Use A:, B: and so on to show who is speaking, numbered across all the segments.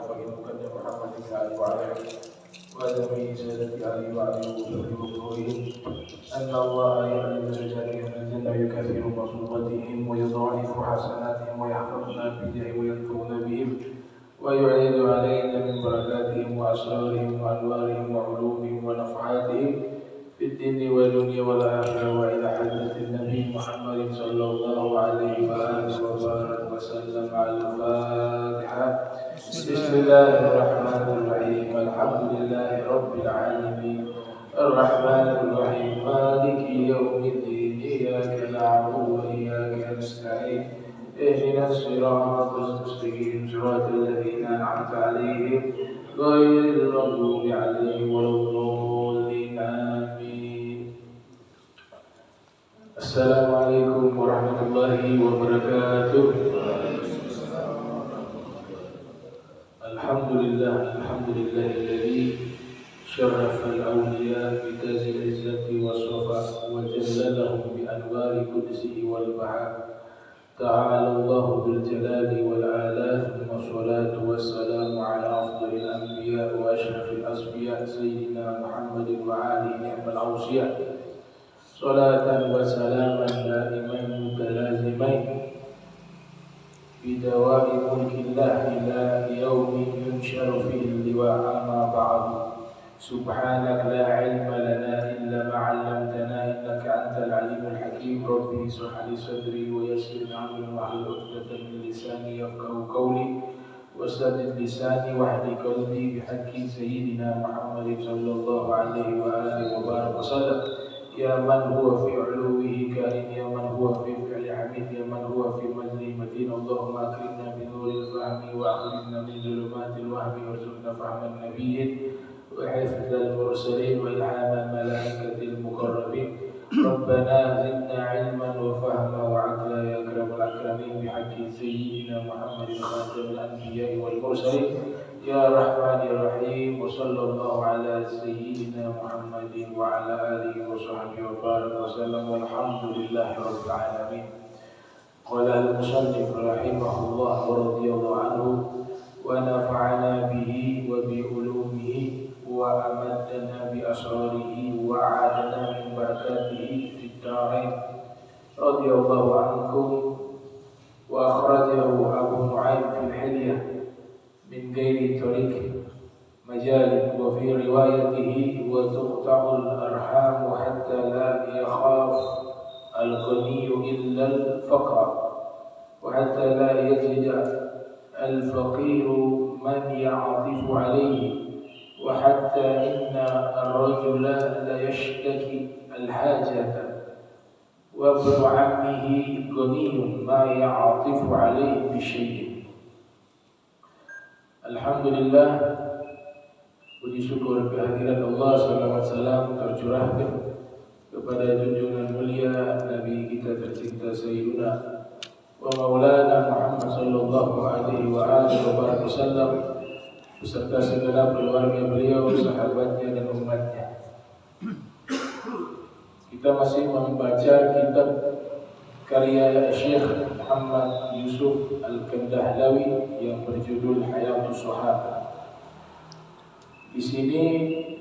A: فإن مقدم محمد عليه وعلى آله وآدمه سادة عليه وعلى وصحبه وقوله أن الله يعلي درجاتهم في الجنة ويكثر مصوبتهم ويضاعف حسناتهم ويحفظنا بجاه ويكفرنا بهم ويعيد علينا من بركاتهم وأسرارهم وأنوارهم وعلومهم ونفحاتهم في الدين والدنيا والآخرة. وإلى حضرة النبي محمد صلى الله عليه وآله وبارك وسلم على الفاتحة. بسم الله الرحمن الرحيم. الحمد لله رب العالمين الرحمن الرحيم مالك يوم الدين إياك نعبد وإياك نستعين اهدنا الصراط المستقيم صراط الذين أنعمت عليهم غير المغضوب عليهم ولا الضالين آمين. السلام عليكم ورحمة الله وبركاته. الحمد لله الذي شرف الأولياء بتاج العزة والصفاء وجللهم بأنوار قدسه والبهاء. تعالى الله بالجلال والآلاء، ثم الصلاة والسلام على أفضل الأنبياء وأشرف الأصفياء سيدنا محمد وآله نعم الأوصياء، صلاة وسلاما دائمين متلازمين بدوام ملك الله إلى يوم ينشر فيه اللواء. أما بعد، سبحانك لا علم لنا إلا ما علمتنا إنك أنت العليم الحكيم. ربي اشرح لي صدري ويسر لي أمري واحلل عقدة من لساني يفقهوا قولي وسدد لساني واهد قلبي بحق سيدنا محمد صلى الله عليه وآله وبارك وسلم. يا من هو في علوه كائن، يا من هو في فعل حميد، يا من هو في مجد متين. اللهم أكرمنا بنور الفهم وأخرجنا من ظلمات الوهم وارزقنا فهم النبيين وحفظ المرسلين وإلهام الملائكة المقربين. ربنا زدنا علما وفهما وعقلا يا أكرم الأكرمين بحق سيدنا محمد خاتم الأنبياء والمرسلين يا رحمن يا رحيم. وصلى الله على سيدنا محمد وعلى آله وصحبه وبارك وسلم والحمد لله رب العالمين. قال المصنف رحمه الله ورضي الله عنه ونفعنا به وبعلومه وأمدنا بأسراره وأعادنا من بركاته في الدارين. رضي الله عنكم. وأخرجه أبو نعيم في الحلية من غير طريق مجال، وفي روايته وتقطع الأرحام حتى لا يخاف الغني إلا الفقر وحتى لا يجد الفقير من يعطف عليه وحتى إن الرجل لا يشتكي الحاجة وابن عمه غني ما يعطف عليه بشيء. Alhamdulillah, puji syukur kehadiran Allah, salawat salam tercurahkan kepada junjungan mulia Nabi kita tercinta Sayyiduna wa Maulana Muhammad sallallahu alaihi wa alihi wa sallam beserta segenap keluarga beliau, sahabatnya dan umatnya. Kita masih membaca kitab karya Syekh Muhammad Yusuf Al-Kandahlawi yang berjudul Hayatus Shahaba. Di sini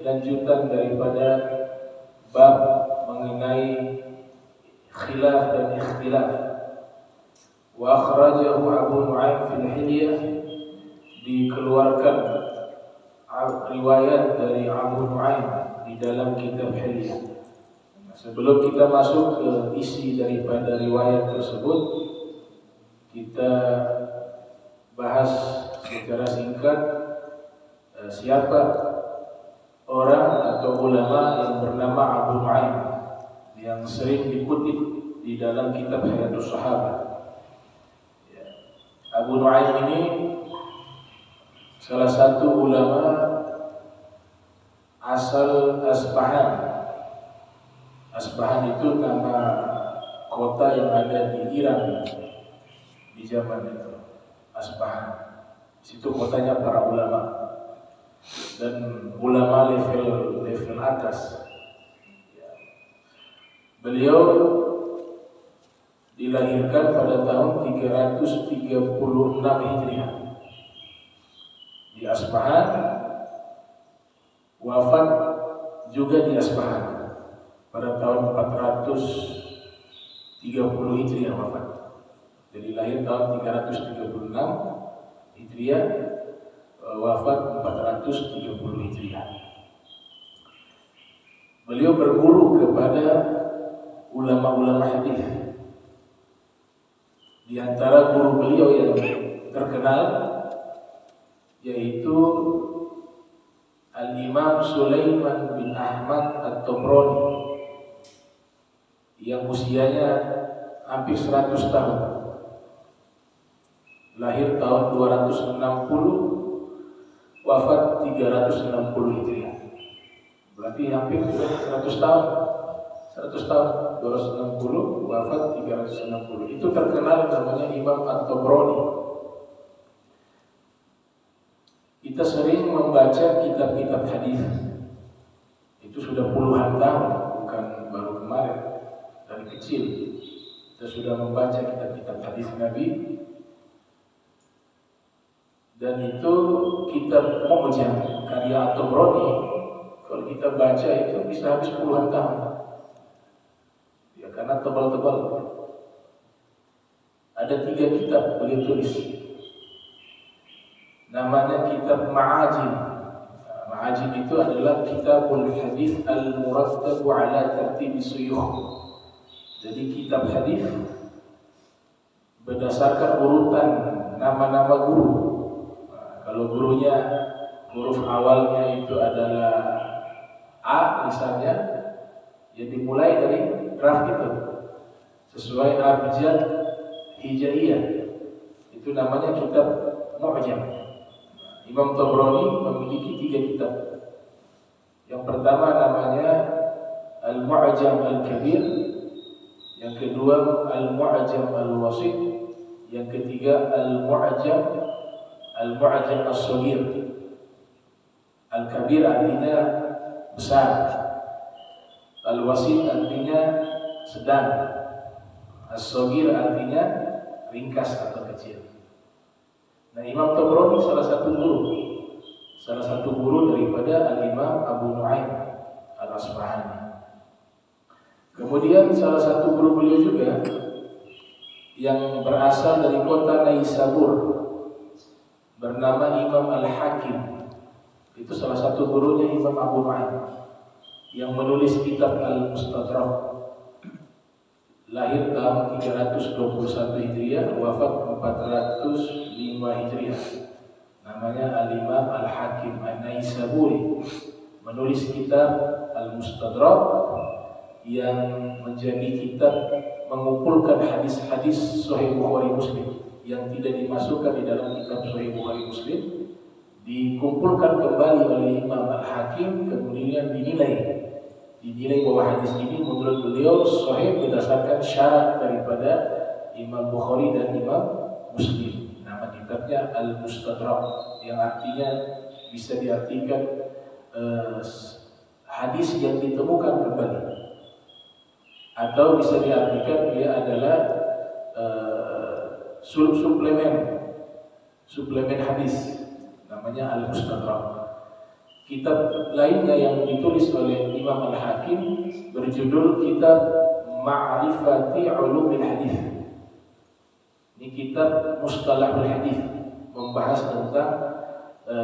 A: lanjutan daripada bab mengenai khilaf dan ikhtilaf. Wa akhrajahu Abu Nu'aim fil Hilyah, dikeluarkan riwayat dari Abu Nu'aim di dalam kitab Hilyah. Sebelum kita masuk ke isi daripada riwayat tersebut, kita bahas secara singkat siapa orang atau ulama yang bernama Abu Nu'aim yang sering dikutip di dalam kitab Hayatus Shahaba. Abu Nu'aim ini salah satu ulama asal Asbahan. Asbahan itu nama kota yang ada di Iran di zaman itu. Asbahan, situ kotanya para ulama dan ulama level atas. Beliau dilahirkan pada tahun 336 Hijriah di Asbahan, wafat juga di Asbahan pada tahun 430 Hijriah wafat. Jadi lahir tahun 336 Hijriah, wafat 430 Hijriah. Beliau berguru kepada ulama-ulama hadis. Di antara guru beliau yang terkenal yaitu Al-Imam Sulaiman bin Ahmad At-Tabrani yang usianya hampir 100 tahun. Lahir tahun 260, wafat 360 Hijriah. Berarti hampir 100 tahun. 100 tahun, 260, wafat 360. Itu terkenal namanya Imam At-Tabrani. Kita sering membaca kitab-kitab hadis. Itu sudah puluhan tahun, bukan baru kemarin. Dari kecil kita sudah membaca kitab-kitab hadis Nabi. Dan itu kitab Mu'jam karya At-Tabrani. Kalau kita baca itu bisa habis puluhan tahun. Ya karena tebal-tebal. Ada 3 kitab beliau tulis. Namanya kitab Ma'ajim. Ma'ajim itu adalah kitabul hadis al-murattab ala tartib suyukh. Jadi kitab hadis berdasarkan urutan nama-nama guru. Kalau gurunya huruf awalnya itu adalah A misalnya, ya dimulai dari draft itu sesuai abjad hijaiyah. Itu namanya kitab Mu'jam. Imam Tabrani memiliki 3 kitab. Yang pertama namanya Al-Mu'jam Al-Kabir, yang kedua Al-Mu'jam Al-Wasit, yang ketiga Al-Mu'jam As-Saghir. Al-Kabir artinya besar, Al-Wasit artinya sedang, As-Saghir artinya ringkas atau kecil. Nah, Imam Tabrani salah satu guru daripada Al-Imam Abu Nu'aim Al-Asbahani. Kemudian salah satu guru beliau juga yang berasal dari kota Naisabur bernama Imam Al-Hakim. Itu salah satu gurunya Imam Abu Nu'aim yang menulis kitab Al-Mustadrak. Lahir tahun 321 Hijriah, wafat 405 Hijriah. Namanya Al-Imam Al-Hakim An-Naisaburi, menulis kitab Al-Mustadrak yang menjadi kitab mengumpulkan hadis-hadis Sahih Bukhari Muslim yang tidak dimasukkan di dalam kitab Sahih Bukhari Muslim, dikumpulkan kembali oleh Imam Al-Hakim, kemudian dinilai bahwa hadis ini menurut beliau sahih berdasarkan syarat daripada Imam Bukhari dan Imam Muslim. Nama kitabnya Al-Mustadrak, yang artinya bisa diartikan hadis yang ditemukan kembali, atau bisa diartikan dia adalah suplemen hadis. Namanya Al-Mustadrak. Kitab lainnya yang ditulis oleh Imam Al-Hakim berjudul kitab Ma'rifati Ulumil Hadis. Ini kitab Mustalahul Hadis, membahas tentang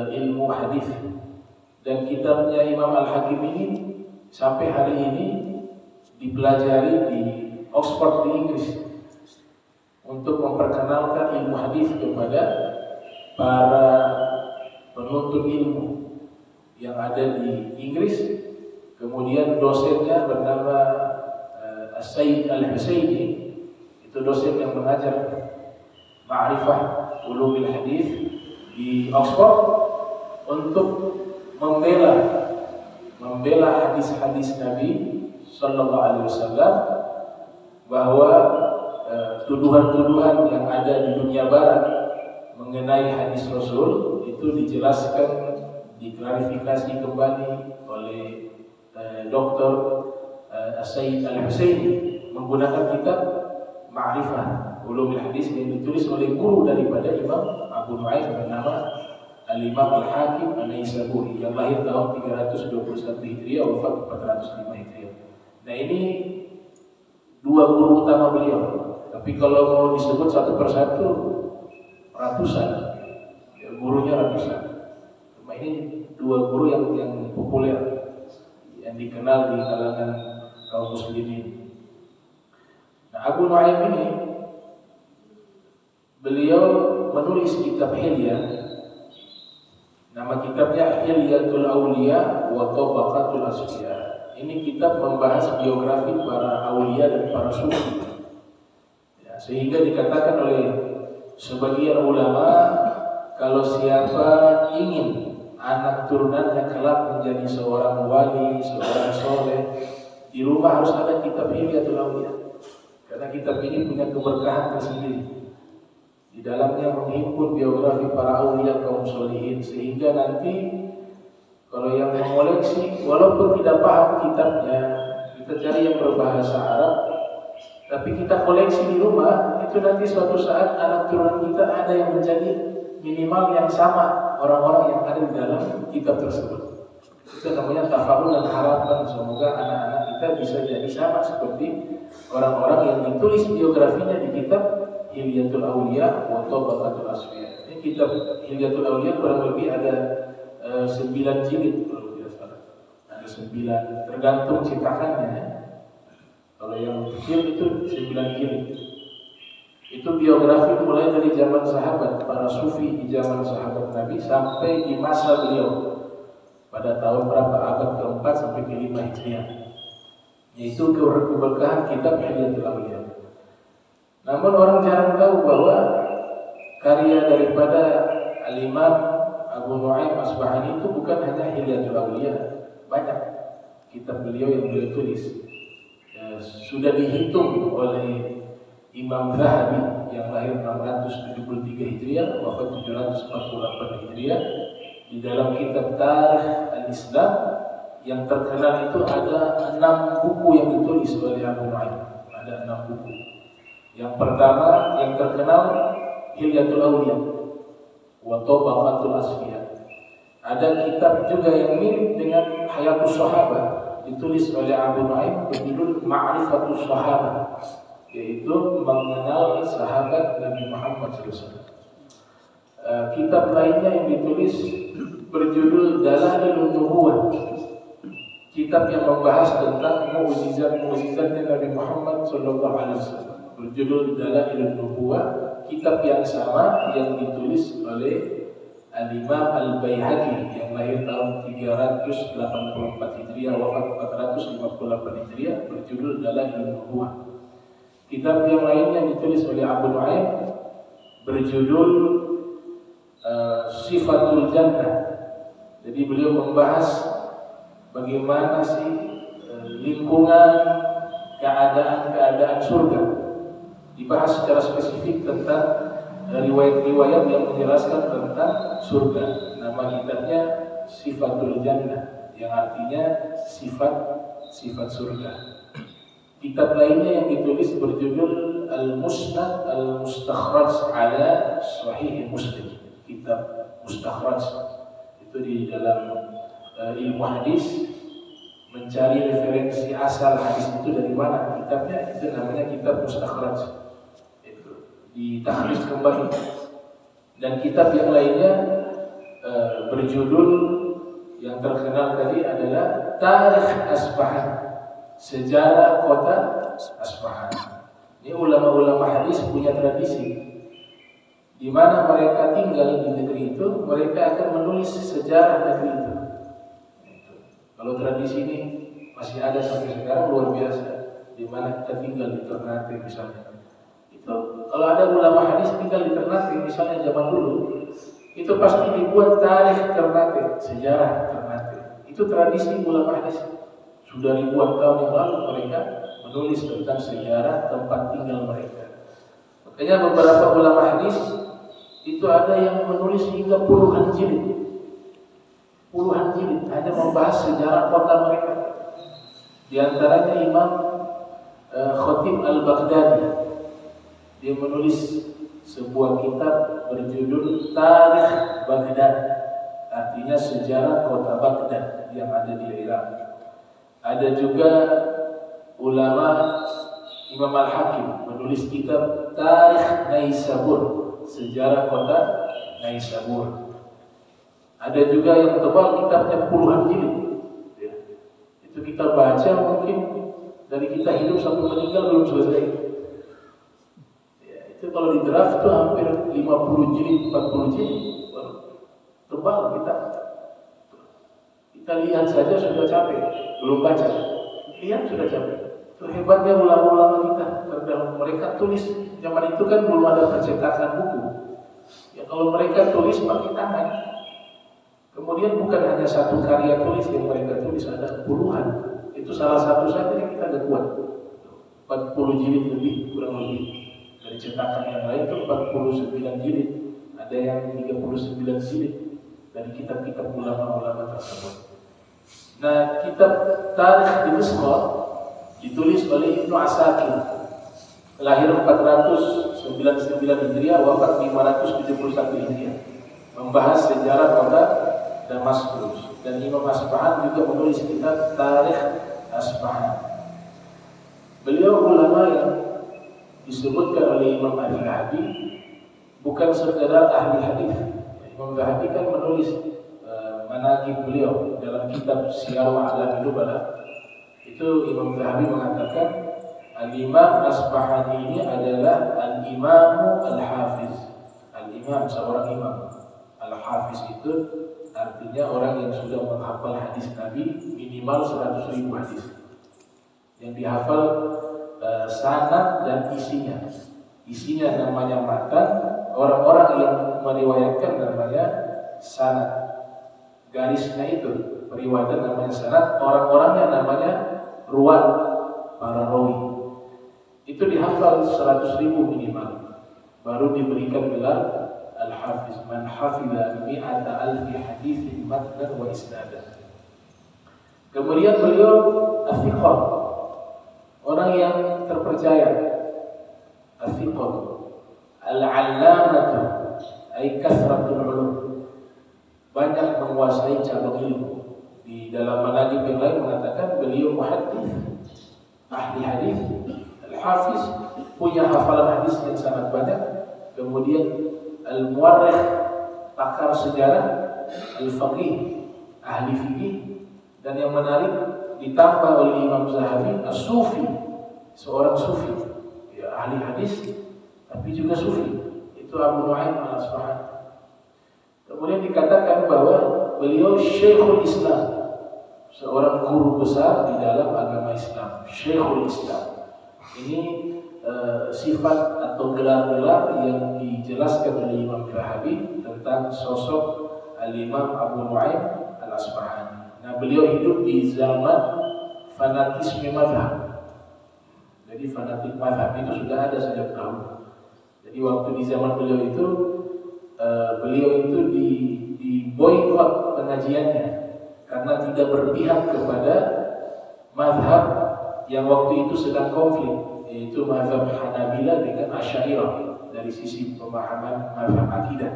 A: ilmu hadis. Dan kitabnya Imam Al-Hakim ini sampai hari ini dipelajari di Oxford di Inggris untuk memperkenalkan ilmu hadis kepada para penuntut ilmu yang ada di Inggris. Kemudian dosennya bernama Sayyid Al-Husaini. Itu dosen yang mengajar Ma'rifah Ulumil Hadis di Oxford untuk membela hadis-hadis Nabi Sallallahu Alaihi Wasallam, bahwa tuduhan-tuduhan yang ada di dunia barat mengenai hadis Rasul itu dijelaskan, diklarifikasi kembali oleh Dr. Sayyid Al-Husaini menggunakan kitab Ma'rifah Ulumil Hadis yang ditulis oleh guru daripada Imam Abu Nu'aim bernama Al-Imam Al-Hakim An-Naisaburi yang lahir tahun 321 Hijriah, wafat 405 Hijriah. Nah ini dua guru utama beliau. Tapi kalau mau disebut satu persatu ratusan, ya, gurunya ratusan. Cuma ini dua guru yang populer, yang dikenal di kalangan kaum muslimin. Nah, Abu Nu'aim ini beliau menulis kitab Hilyah. Nama kitabnya Hilyatul Auliya wa Tabaqatul Asfiya. Ini kitab membahas biografi para aulia dan para sufi. Ya, sehingga dikatakan oleh sebagian ulama, kalau siapa ingin anak turunannya kelak menjadi seorang wali, seorang soleh, di rumah harus ada kitab Hilyatul Auliya. Karena kitab ini punya keberkahan tersendiri. Di dalamnya menghimpun biografi para aulia kaum solihin, sehingga nanti kalau yang mengoleksi, walaupun tidak paham kitabnya, kita cari yang berbahasa Arab, tapi kita koleksi di rumah, itu nanti suatu saat anak turunan kita ada yang menjadi minimal yang sama orang-orang yang ada di dalam kitab tersebut. Itu namanya tafa'ul dan harapan. Semoga anak-anak kita bisa jadi sama seperti orang-orang yang ditulis biografinya di kitab Hilyatul Auliya wa Tabaqatul Asfiya. Ini kitab Hilyatul Auliya kurang lebih ada 9 jilid kalau tidak salah. Ada 9, tergantung cetakannya. Kalau yang kecil itu 9 jilid. Itu biografi mulai dari zaman sahabat, para sufi di zaman sahabat Nabi sampai di masa beliau pada tahun berapa, abad ke-4 sampai ke-5 Hijriah. Yaitu keberkahan kitab Hilyatul Auliya. Namun orang jarang tahu bahwa karya daripada Al-Imam Abu Nu'aim Asbahani itu bukan hanya Hilyatul Auliya, banyak kitab beliau yang beliau tulis. Ya, sudah dihitung oleh Imam Zahabi yang lahir 673 Hijriah, wafat 748 Hijriah. Di dalam kitab Tarikh Al-Islam yang terkenal itu ada 6 buku yang ditulis oleh Abu Nu'aim. Ada 6 buku. Yang pertama yang terkenal Hilyatul Auliya wa Tabaqatul Asfiya. Ada kitab juga yang mirip dengan Hayatus Sahabah, ditulis oleh Abu Nu'aim berjudul Ma'rifatus Sahabah, yaitu mengenal sahabat Nabi Muhammad SAW. Kitab lainnya yang ditulis berjudul Dalailun Nubuwah, kitab yang membahas tentang mukjizat-mukjizatnya Nabi Muhammad SAW, berjudul Dalailun Nubuwah. Kitab yang sama yang ditulis oleh Al-Imam Al-Baihaqi yang lahir tahun 384 Hijriah, wafat 458 Hijriah, berjudul Dalailun Nubuwah. Kitab yang lainnya ditulis oleh Abu Nu'aim berjudul Sifatul Jannah. Jadi beliau membahas bagaimana sih lingkungan keadaan surga. Dibahas secara spesifik tentang riwayat-riwayat yang menjelaskan tentang surga. Nama kitabnya Sifatul Jannah, yang artinya sifat surga. Kitab lainnya yang ditulis berjudul Al-Musnad Al-Mustakhraj ala Sahih Muslim. Kitab Mustakhraj itu di dalam ilmu hadis, mencari referensi asal hadis itu dari mana. Kitabnya itu namanya kitab Mustakhraj. Ditahris kembali. Dan kitab yang lainnya berjudul yang terkenal tadi adalah Tarikh Asbahan, sejarah kota Asbahan. Ini ulama-ulama hadis punya tradisi, di mana mereka tinggal di negeri itu, mereka akan menulis sejarah negeri itu. Kalau tradisi ini masih ada sampai sekarang, luar biasa. Di mana kita tinggal di Ternate misalnya. Kalau ada ulama hadis tinggal di Ternate, misalnya zaman dulu, itu pasti dibuat tarikh Ternate, sejarah Ternate. Itu tradisi ulama hadis. Sudah ribuan tahun yang lalu mereka menulis tentang sejarah tempat tinggal mereka. Makanya beberapa ulama hadis itu ada yang menulis hingga puluhan jilid. Puluhan jilid hanya membahas sejarah kota mereka. Di antaranya Imam Khatib Al-Baghdadi. Dia menulis sebuah kitab berjudul Tarikh Baghdad. artinya sejarah kota Baghdad yang ada di Irak. Ada juga ulama Imam Al-Hakim menulis kitab Tarikh Naisabur, sejarah kota Naisabur. Ada juga yang tebal kitabnya puluhan jilid. Ya. Itu kita baca mungkin dari kita hidup sampai meninggal belum selesai. Ya, itu kalau di draft itu hampir 50 jilid, 40 jilid. Tebal kitab. Kita lihat saja sudah capek, belum baca. Lihat sudah capek. Itu hebatnya ulama-ulama kita. Karena mereka tulis, zaman itu kan belum ada percetakan buku. Ya kalau mereka tulis pakai tangan. Kemudian bukan hanya satu karya tulis yang mereka tulis, ada puluhan. Itu salah satu saja yang kita ada buat. 40 jilid lebih, kurang lebih. Dari cetakan yang lain itu 49 jilid. Ada yang 39 jilid dari kitab-kitab ulama-ulama tersebut. Nah, kitab Tarikh Dimashq ditulis oleh Ibnu Asakir, lahir 499 Hijriah, wafat 571 Hijriah, membahas sejarah kota Damaskus. Dan Imam Asbahan juga menulis kitab Tarikh Asbahan. Beliau ulama yang disebutkan oleh Imam Al-Zahabi bukan sekadar ahli hadis. Imam Al-Zahabi kan menulis manaqib beliau dalam kitab Syiar A'lam Nubala. Itu Imam Zahabi mengatakan Al-Imam Asbahani ini adalah Al-Imamu Al-Hafiz. Al-Imam, seorang imam. Al-Hafiz itu artinya orang yang sudah menghafal hadis Nabi minimal 100.000 hadis. Yang dihafal sanad dan isinya. Isinya namanya matan, orang-orang yang meriwayatkan namanya sanad. Garisnya itu periwayatan namanya sanad, orang-orangnya namanya ruwat, para rawi. Itu dihafal 100.000 minimal, baru diberikan gelar Al-Hafiz. Man hafidha mi'ata alfi hadithin matnan wa isnadan. Kemudian beliau Al-Thiqah, orang yang terpercaya. Al-Thiqah Al-Allamatu ay kasratul ulum, banyak menguasai cabang ilmu. Di dalam manaqib yang lain mengatakan beliau muhaddits, ahli hadis. Al-Hafiz punya hafalan hadis yang sangat banyak. Kemudian al-muwarrikh, pakar sejarah. Al-faqih, ahli fikih. Dan yang menarik ditambah oleh Imam Zahabi as-sufi, seorang sufi, ya, ahli hadis tapi juga sufi. Itu Abu Nu'aim Al-Asbahani. Kemudian dikatakan bahwa beliau Syekhul Islam, seorang guru besar di dalam agama Islam. Syekhul Islam. Ini sifat atau gelar-gelar yang dijelaskan oleh Imam Zahabi tentang sosok Al-Imam Abu Nu'aim Al-Asbahani. Nah, beliau hidup di zaman fanatisme mazhab. Jadi fanatik mazhab itu sudah ada sejak dahulu. Jadi waktu di zaman beliau itu di boikot pengajiannya karena tidak berpihak kepada mazhab yang waktu itu sedang konflik, yaitu mazhab Hanabilah dengan Asy'ariyah dari sisi pemahaman mazhab akidah.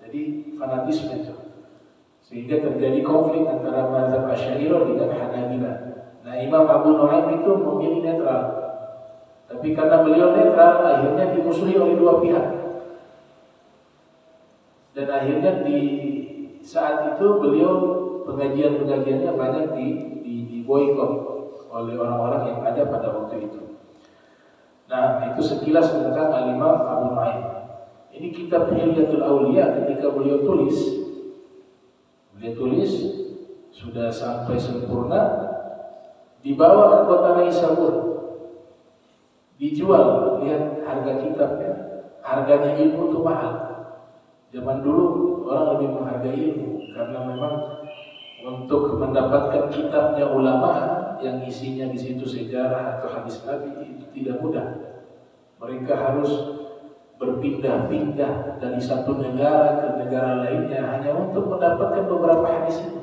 A: Jadi fanatisme itu, sehingga terjadi konflik antara mazhab Asy'ariyah dengan Hanabilah. Nah, Imam Abu Nu'aim itu memilih netral, tapi karena beliau netral akhirnya dimusuhi oleh dua pihak. Dan akhirnya di saat itu beliau pengajian-pengajiannya banyak di boikot oleh orang-orang yang ada pada waktu itu. Nah, itu sekilas tentang Al-Imam Abu Nu'aim. Ini kitab Hilyatul Auliya ketika beliau tulis sudah sampai sempurna, dibawa ke kota Naisabur, dijual. Lihat harga kitabnya, harganya ilmu itu mahal. Zaman dulu orang lebih menghargai ilmu karena memang untuk mendapatkan kitabnya ulama yang isinya di situ sejarah atau hadis Nabi itu tidak mudah. Mereka harus berpindah-pindah dari satu negara ke negara lainnya hanya untuk mendapatkan beberapa hadis itu.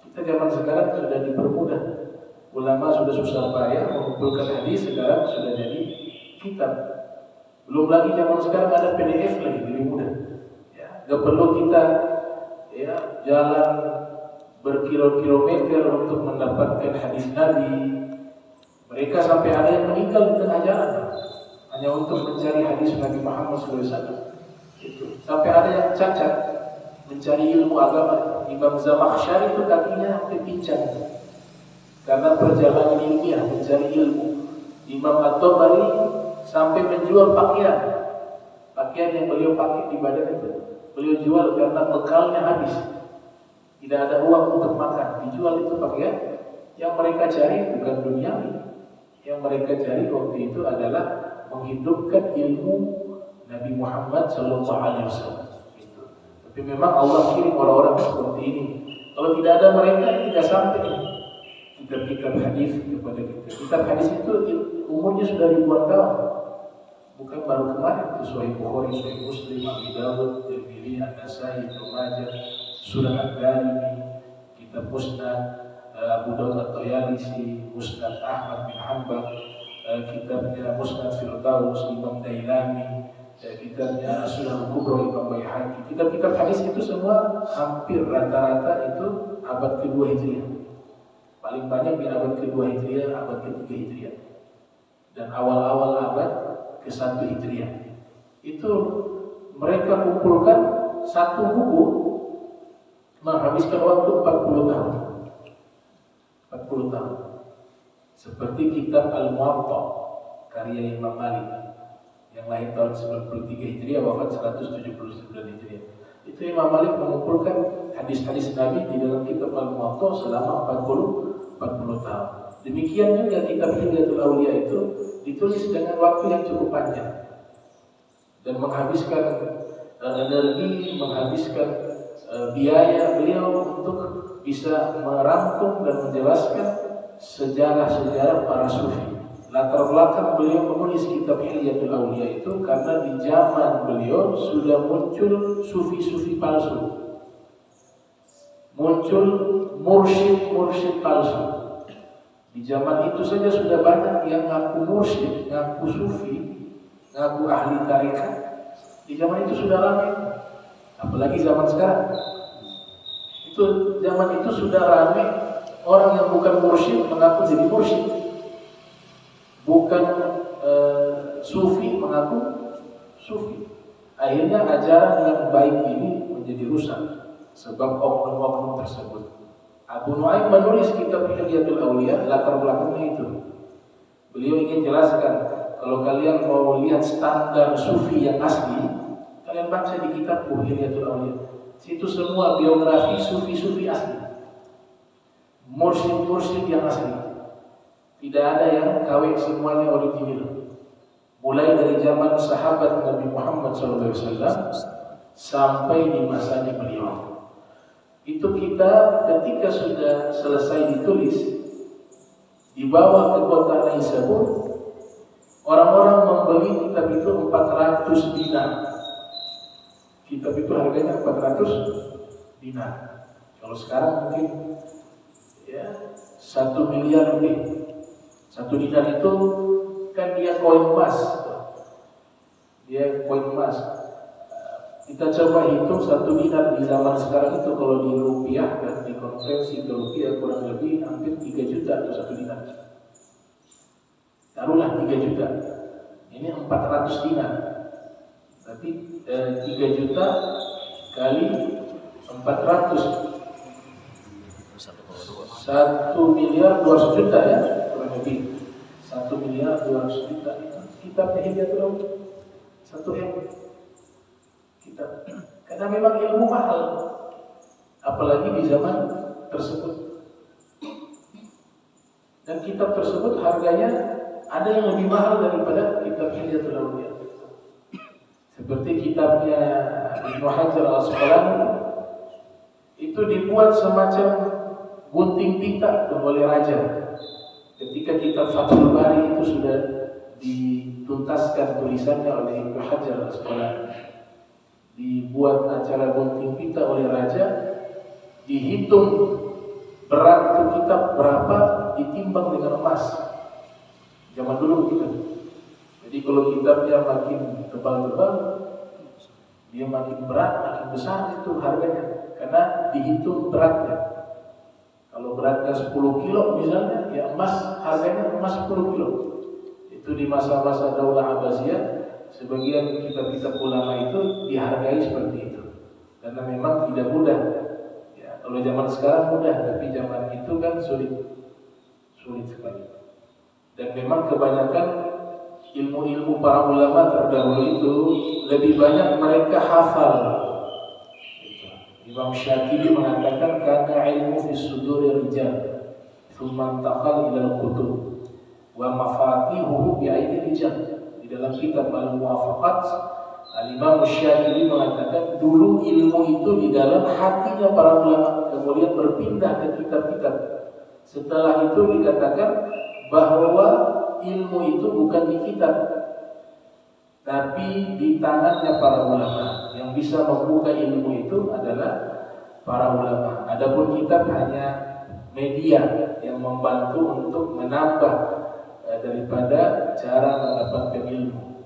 A: Kita zaman sekarang sudah dipermudah. Ulama sudah susah payah mengumpulkan hadis, sekarang sudah jadi kitab. Belum lagi zaman sekarang ada PDF lagi, lebih mudah. Gak perlu kita ya jalan berkilo-kilometer untuk mendapatkan hadis Nabi. Mereka sampai ada yang meninggal di tengah jalan hanya untuk mencari hadis Nabi Muhammad SAW. Sampai ada yang cacat mencari ilmu agama. Imam Zamakhsyari itu kakinya hampir pincang karena perjalanan ilmiah mencari ilmu. Imam At-Tabari sampai menjual pakaian yang beliau pakai di badan itu beliau jual karena bekalnya habis, tidak ada uang untuk makan, dijual itu pakaian. Yang mereka cari bukan duniawi, yang mereka cari waktu itu adalah menghidupkan ilmu Nabi Muhammad SAW. Tapi memang Allah kirim orang-orang seperti ini. Kalau tidak ada mereka, tidak sampai kitab-kitab hadis kepada kita. Kitab hadis itu umurnya sudah ribuan tahun, bukan baru kemarin. Itu Sahih Bukhari, Sahih Muslim, Abu Dawud, Tirmidzi, An-Nasai, Ibnu Majah, Sunan Ad-Darimi, kitab Musnad Abu Dawud At-Tayalisi, Musnad Ahmad bin Hanbal, kitabnya Musnad Firdaus Imam Dailami, kitabnya Sunan Kubra Imam Baihaqi. Kitab-kitab hadis itu semua hampir rata-rata itu abad kedua Hijriah. Paling banyak di abad kedua Hijriah, abad ketiga Hijriah, dan awal-awal abad ke-1 Hijriah. Itu mereka kumpulkan satu buku menghabiskan waktu 40 tahun. 40 tahun. Seperti kitab Al-Muwatta karya Imam Malik yang lahir tahun 93 Hijriah, wafat 179 Hijriah. Itu Imam Malik mengumpulkan hadis-hadis Nabi di dalam kitab Al-Muwatta selama 40 tahun. Demikian juga kitab Hilyatul Auliya itu ditulis dengan waktu yang cukup panjang dan menghabiskan energi, menghabiskan biaya beliau untuk bisa merangkum dan menjelaskan sejarah-sejarah para sufi. Latar belakang beliau menulis kitab Hilyatul Auliya itu karena di zaman beliau sudah muncul sufi-sufi palsu, muncul mursyid-mursyid palsu. Di zaman itu saja sudah banyak yang ngaku mursyid, ngaku sufi, ngaku ahli tarekat. Di zaman itu sudah ramai, apalagi zaman sekarang. Itu zaman itu sudah ramai orang yang bukan mursyid mengaku jadi mursyid, bukan sufi mengaku sufi. Akhirnya ajaran yang baik ini menjadi rusak sebab oknum-oknum tersebut. Abu Nu'aim menulis kitab Hilyatul Auliya, latar belakangnya itu. Beliau ingin jelaskan, kalau kalian mau lihat standar sufi yang asli, kalian baca di kitab Hilyatul Auliya. Situ semua biografi sufi-sufi asli, mursyid-mursyid yang asli. Tidak ada yang KW, semuanya original. Mulai dari zaman sahabat Nabi Muhammad SAW sampai di masanya beliau. Itu kita ketika sudah selesai ditulis, dibawa ke kota Naisabur, orang-orang membeli kitab itu 400 dinar. Kitab itu harganya 400 dinar. Kalau sekarang mungkin ya 1 miliar lebih. 1 dinar itu kan dia koin emas. Dia koin emas. Kita coba hitung 1 dinar di zaman sekarang itu kalau di rupiah dan di konversi ke rupiah kurang lebih hampir 3 juta atau 1 dinar. Taruhlah 3 juta. Ini 400 dinar. Berarti 3 juta kali 400 1 miliar 200 juta ya kurang lebih. 1 miliar 200 juta itu kitabnya Hilyatul Auliya. 1 M. Karena memang ilmu mahal, apalagi di zaman tersebut. Dan kitab tersebut harganya ada yang lebih mahal daripada kitab Hilyatul Auliya. Seperti kitabnya Ibnu Hajar Al-Asqalani itu dibuat semacam gunting pita oleh raja. Ketika kitab Fathul Bari itu sudah dituntaskan tulisannya oleh Ibnu Hajar Al-Asqalani, dibuat acara gunting pita oleh raja, dihitung berat itu kitab berapa, ditimbang dengan emas. Zaman dulu gitu. Jadi kalau kitabnya makin tebal-tebal, dia makin berat, makin besar itu harganya. karena dihitung beratnya. Kalau beratnya 10 kilo misalnya, ya harganya emas 10 kilo. Itu di masa-masa Daulah Abbasiyah, sebagian kitab-kitab ulama itu dihargai seperti itu. Karena memang tidak mudah. Ya, kalau zaman sekarang mudah, tapi zaman itu kan sulit sekali. Dan memang kebanyakan ilmu-ilmu para ulama terdahulu itu lebih banyak mereka hafal. Imam Syafi'i mengatakan karena ilmu fi suduri rijal thumma intaqal ila al-kutub wa mafatihuhu bi aidi rijal. Di dalam kitab Al-Muwafaqat, Al-Imam Syafi'i mengatakan dulu ilmu itu di dalam hatinya para ulama, kemudian berpindah ke kitab-kitab. Setelah itu dikatakan bahwa ilmu itu bukan di kitab, tapi di tangannya para ulama. Yang bisa membuka ilmu itu adalah para ulama. Adapun kitab hanya media yang membantu untuk menambah daripada cara mendapatkan ilmu.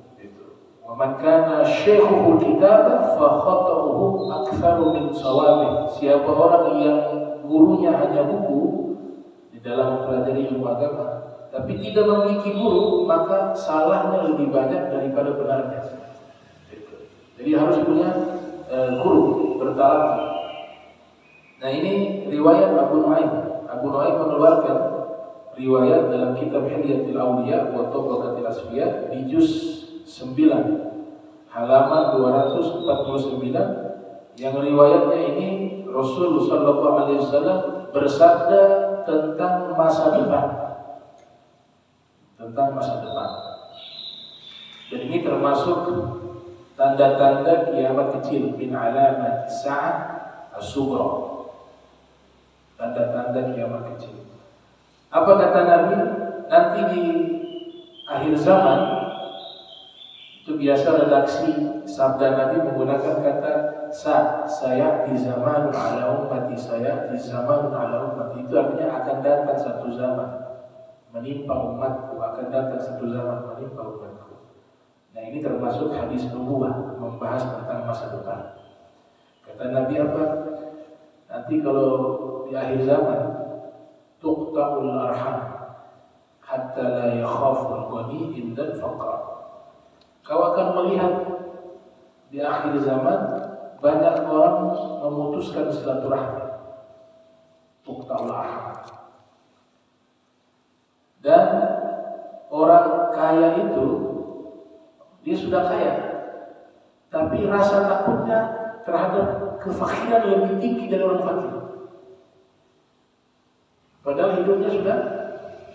A: Wa man kana syaikhuhu kitab fa khata'uhu aktsaru min shawabih. Siapa orang yang gurunya hanya buku di dalam mempelajari ilmu agama, tapi tidak memiliki guru, maka salahnya lebih banyak daripada benarnya. Jadi harus punya guru, bertalaki. Nah ini riwayat Abu Nu'aim. Abu Nu'aim mengeluarkan riwayat dalam kitab Hilyatul Awliya wa Tabaqatil Asfiya di juz 9 halaman 249, yang riwayatnya ini Rasulullah sallallahu alaihi wasallam bersabda tentang masa depan. Dan ini termasuk tanda-tanda kiamat kecil, min alamat sa'ah as-sughra. Tanda-tanda kiamat kecil. Apa kata Nabi? Nanti di akhir zaman itu biasa redaksi sabda Nabi menggunakan kata saya di zaman ala ummati, saya di zaman ala ummati. Itu artinya akan datang satu zaman menimpa umatku, akan datang satu zaman menimpa umatku. Nah ini termasuk hadis nubuwah, membahas tentang masa depan. Kata Nabi apa? Nanti kalau di akhir zaman tuqta'ul arham hatta la yakhaful ghani indal faqr. Kau akan melihat di akhir zaman banyak orang memutuskan silaturahmi. Tuqta'ul arham. Dan orang kaya itu dia sudah kaya, tapi rasa takutnya terhadap kefakiran lebih tinggi dari orang fakir. Padahal hidupnya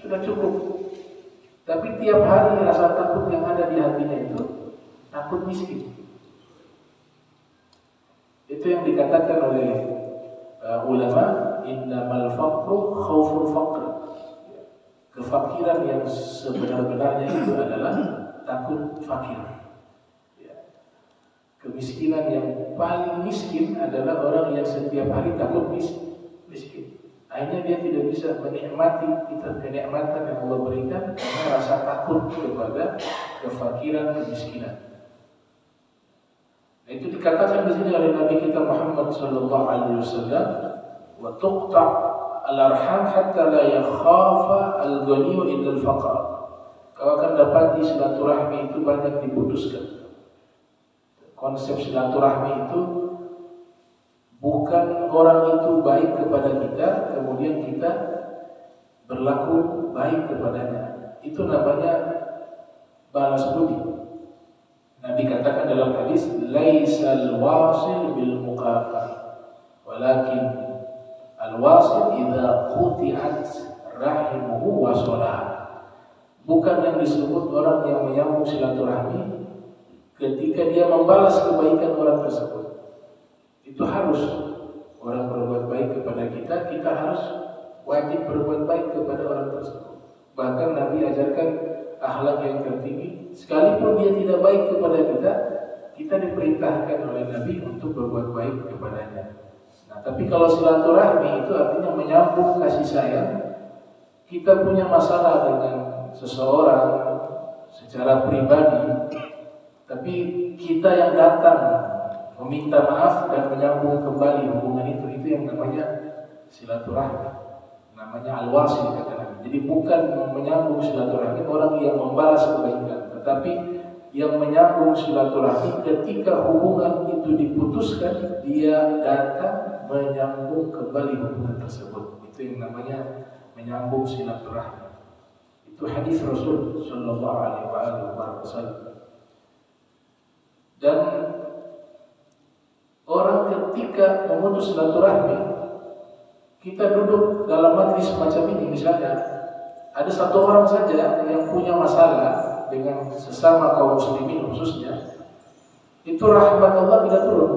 A: sudah cukup, tapi tiap hari rasa takut yang ada di hatinya itu takut miskin. Itu yang dikatakan oleh ulama, innamal faqru khauful faqr. Kefakiran yang sebenar-benarnya itu adalah takut fakir. Kemiskinan yang paling miskin adalah orang yang setiap hari takut miskin. Akhirnya dia tidak bisa menikmati kenikmatan yang Allah berikan karena rasa takut kepada kefakiran, kemiskinan. Nah, itu dikatakan di sini oleh Nabi kita Muhammad sallallahu alaihi wasallam, wa tuqta' al-arham hatta la yakhafa al-ghani illa al-faqr. Kau akan dapati silaturahmi itu banyak diputuskan. Konsep silaturahmi itu bukan orang itu baik kepada kita, kemudian kita berlaku baik kepadanya. Itu namanya balas budi. Nabi katakan dalam hadis, laisal wasil bil mukafah, walakin al wasil idza quti'at rahimuhu wa shalah. Bukan yang disebut orang yang menyambung silaturahmi ketika dia membalas kebaikan orang tersebut. Itu harus orang berbuat baik kepada kita, kita harus wajib berbuat baik kepada orang tersebut. Bahkan Nabi ajarkan akhlak yang tertinggi, sekalipun dia tidak baik kepada kita, kita diperintahkan oleh Nabi untuk berbuat baik kepadanya. Nah, tapi kalau silaturahmi itu artinya menyambung kasih sayang. Kita punya masalah dengan seseorang secara pribadi, tapi kita yang datang meminta maaf dan menyambung kembali hubungan itu yang namanya silaturahmi, namanya al-wasil kata Nabi. Jadi bukan menyambung silaturahmi orang yang membalas kebaikan, tetapi yang menyambung silaturahmi ketika hubungan itu diputuskan, dia datang menyambung kembali hubungan tersebut. Itu yang namanya menyambung silaturahmi. Itu hadis Rasul Sallallahu Alaihi Wasallam. Dan orang ketika memutus silaturahmi, kita duduk dalam majlis semacam ini, misalnya ada satu orang saja yang punya masalah dengan sesama kaum muslimin khususnya, itu rahmat Allah tidak turun.